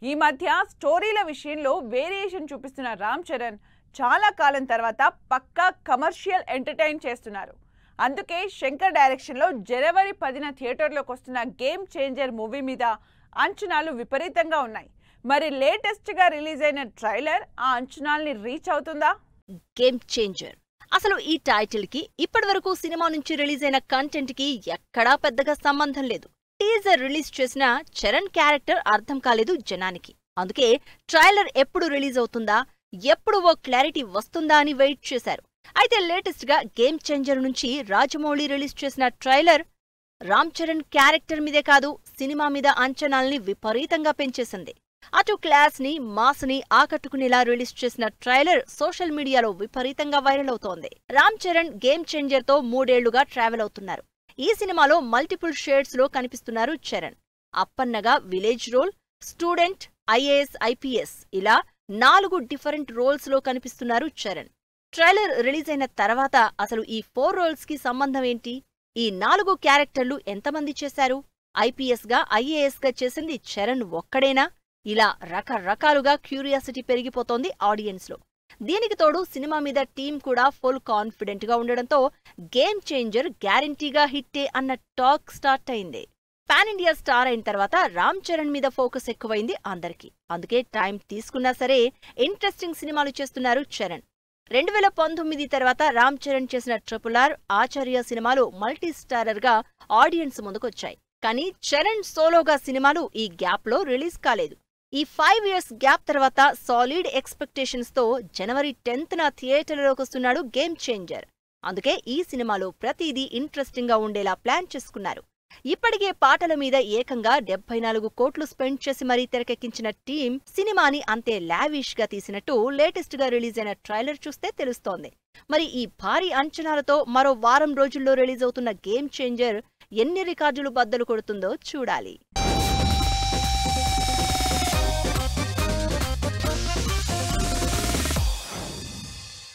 ఈ మధ్య స్టోరీల విషయంలో వేరియేషన్ చూపిస్తున్న రామ్ చరణ్ చాలా కాలం తర్వాత పక్కా కమర్షియల్ ఎంటర్టైన్ చేస్తున్నారు. అందుకే శంకర్ డైరెక్షన్లో జనవరి 10న థియేటర్లోకి వస్తున్న గేమ్ చేంజర్ మూవీ మీద అంచనాలు విపరీతంగా ఉన్నాయి. మరి లేటెస్ట్గా రిలీజ్ అయిన ట్రైలర్ ఆ అంచనాల్ని రీచ్ అవుతుందా? గేమ్ చేంజర్ అసలు ఈ టైటిల్ కి ఇప్పటివరకు సినిమా నుంచి రిలీజ్ అయిన కంటెంట్ కి ఎక్కడా పెద్దగా సంబంధం లేదు. టీజర్ రిలీజ్ చేసిన చరణ్ క్యారెక్టర్ అర్థం కాలేదు జనానికి. అందుకే ట్రైలర్ ఎప్పుడు రిలీజ్ అవుతుందా, ఎప్పుడు ఓ క్లారిటీ వస్తుందా అని వెయిట్ చేశారు. అయితే లేటెస్ట్ గా గేమ్ చేంజర్ నుంచి రాజమౌళి రిలీజ్ చేసిన ట్రైలర్ రామ్ చరణ్ క్యారెక్టర్ మీదే కాదు, సినిమా మీద అంచనాల్ని విపరీతంగా పెంచేసింది. అటు క్లాస్ ని మాస్ ని ఆకట్టుకునేలా రిలీజ్ చేసిన ట్రైలర్ సోషల్ మీడియాలో విపరీతంగా వైరల్ అవుతోంది. రామ్ చరణ్ గేమ్ చేంజర్ తో 3 ఏళ్లుగా ట్రావెల్ అవుతున్నారు. ఈ సినిమాలో మల్టిపుల్ షేడ్స్ లో కనిపిస్తున్నారు చరణ్. అప్పన్నగా village role, student, IAS, IPS ఇలా 4 డిఫరెంట్ రోల్స్ లో కనిపిస్తున్నారు చరణ్. ట్రైలర్ రిలీజ్ అయిన తర్వాత అసలు ఈ 4 రోల్స్ కి సంబంధం ఏంటి, ఈ 4 క్యారెక్టర్లు ఎంతమంది చేశారు, ఐపీఎస్ గా ఐఏఎస్ గా చేసింది చరణ్ ఒక్కడేనా, ఇలా రకరకాలుగా క్యూరియాసిటీ పెరిగిపోతోంది ఆడియన్స్ లో. దీనికి తోడు సినిమా మీద టీం కూడా ఫుల్ కాన్ఫిడెంట్ గా ఉండడంతో గేమ్ చేంజర్ గ్యారంటీగా హిట్టే అన్న టాక్ స్టార్ట్ అయింది. పాన్ ఇండియా స్టార్ అయిన తర్వాత రామ్ చరణ్ మీద ఫోకస్ ఎక్కువైంది అందరికీ. అందుకే టైం తీసుకున్నా సరే ఇంట్రెస్టింగ్ సినిమాలు చేస్తున్నారు చరణ్. 2019 తర్వాత రామ్ చరణ్ చేసిన RRR, ఆచార్య సినిమాలు మల్టీ స్టారర్ గా ఆడియన్స్ ముందుకొచ్చాయి. కానీ చరణ్ సోలోగా సినిమాలు ఈ గ్యాప్ లో రిలీజ్ కాలేదు. ఈ 5 years గ్యాప్ తర్వాత సాలిడ్ ఎక్స్పెక్టేషన్స్ తో జనవరి 10న థియేటర్లోకి వస్తున్నాడు గేమ్ చేంజర్. అందుకే ఈ సినిమాలో ప్రతిదీ ఇంట్రెస్టింగ్ గా ఉండేలా ప్లాన్ చేసుకున్నారు. ఇప్పటికే పాటల మీద ఏకంగా 74 కోట్లు స్పెండ్ చేసి మరీ తెరకెక్కించిన టీం సినిమాని అంతే లావిష్ గా తీసినట్టు లేటెస్ట్ గా రిలీజ్ అయిన ట్రైలర్ చూస్తే తెలుస్తోంది. మరి ఈ భారీ అంచనాలతో మరో వారం రోజుల్లో రిలీజ్ అవుతున్న గేమ్ చేంజర్ ఎన్ని రికార్డులు బద్దలు కొడుతుందో చూడాలి.